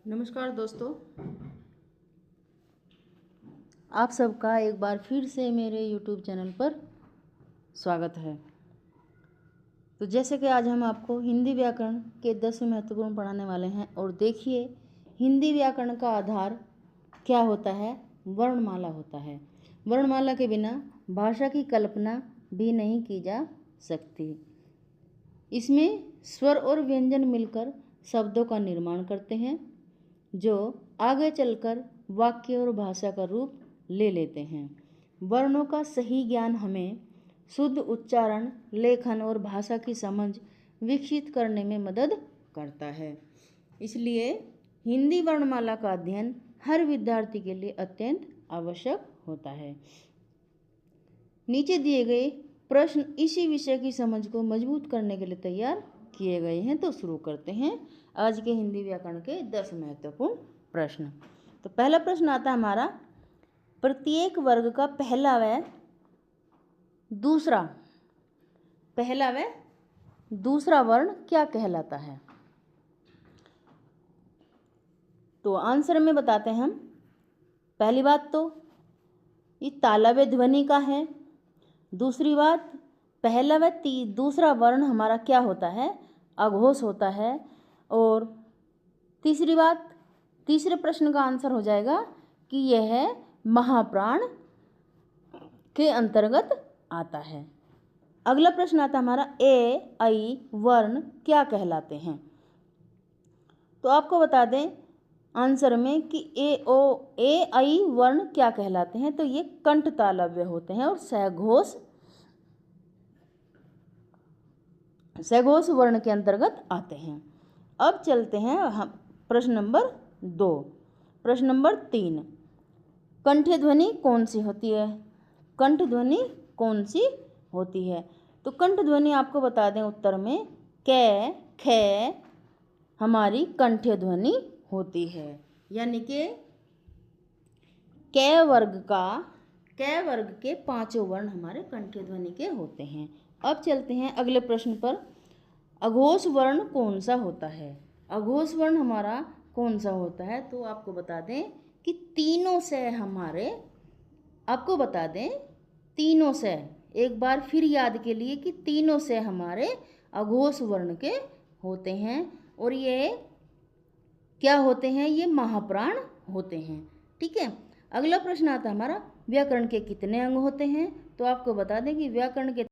नमस्कार दोस्तों, आप सबका एक बार फिर से मेरे YouTube चैनल पर स्वागत है। तो जैसे कि आज हम आपको हिंदी व्याकरण के 10 महत्वपूर्ण पढ़ाने वाले हैं और देखिए हिंदी व्याकरण का आधार क्या होता है। वर्णमाला होता है। वर्णमाला के बिना भाषा की कल्पना भी नहीं की जा सकती। इसमें स्वर और व्यंजन मिलकर शब्दों का निर्माण करते हैं जो आगे चलकर वाक्य और भाषा का रूप ले लेते हैं। वर्णों का सही ज्ञान हमें शुद्ध उच्चारण, लेखन और भाषा की समझ विकसित करने में मदद करता है। इसलिए हिंदी वर्णमाला का अध्ययन हर विद्यार्थी के लिए अत्यंत आवश्यक होता है। नीचे दिए गए प्रश्न इसी विषय की समझ को मजबूत करने के लिए तैयार किए गए हैं। तो शुरू करते हैं आज के हिंदी व्याकरण के 10 महत्वपूर्ण प्रश्न। तो पहला प्रश्न आता है हमारा, प्रत्येक वर्ग का पहला व दूसरा वर्ण क्या कहलाता है? तो आंसर में बताते हैं हम। पहली बात तो ये तालव्य ध्वनि का है। दूसरी बात, पहला व दूसरा वर्ण हमारा क्या होता है? अघोष होता है। और तीसरी बात, तीसरे प्रश्न का आंसर हो जाएगा कि यह महाप्राण के अंतर्गत आता है। अगला प्रश्न आता है हमारा, ए ऐ वर्ण क्या कहलाते हैं? तो आपको बता दें आंसर में कि ए ऐ वर्ण क्या कहलाते हैं। तो ये कंठ तालव्य होते हैं और सघोष वर्ण के अंतर्गत आते हैं। अब चलते हैं हम प्रश्न नंबर 2। प्रश्न नंबर 3, कंठ्य ध्वनि कौन सी होती है? कंठ ध्वनि कौन सी होती है? तो कंठ ध्वनि आपको बता दें उत्तर में कै, खे हमारी कंठ्य ध्वनि होती है। यानी कि कै वर्ग के 5 वर्ण हमारे कंठ्य ध्वनि के होते हैं। अब चलते हैं अगले प्रश्न पर। अघोष वर्ण कौन सा होता है? अघोष वर्ण हमारा कौन सा होता है? तो आपको बता दें कि तीनों से हमारे, आपको बता दें तीनों से, एक बार फिर याद के लिए कि तीनों से हमारे अघोष वर्ण के होते हैं। और ये क्या होते हैं? ये महाप्राण होते हैं। ठीक है। अगला प्रश्न आता है हमारा, व्याकरण के कितने अंग होते हैं? तो आपको बता दें कि व्याकरण के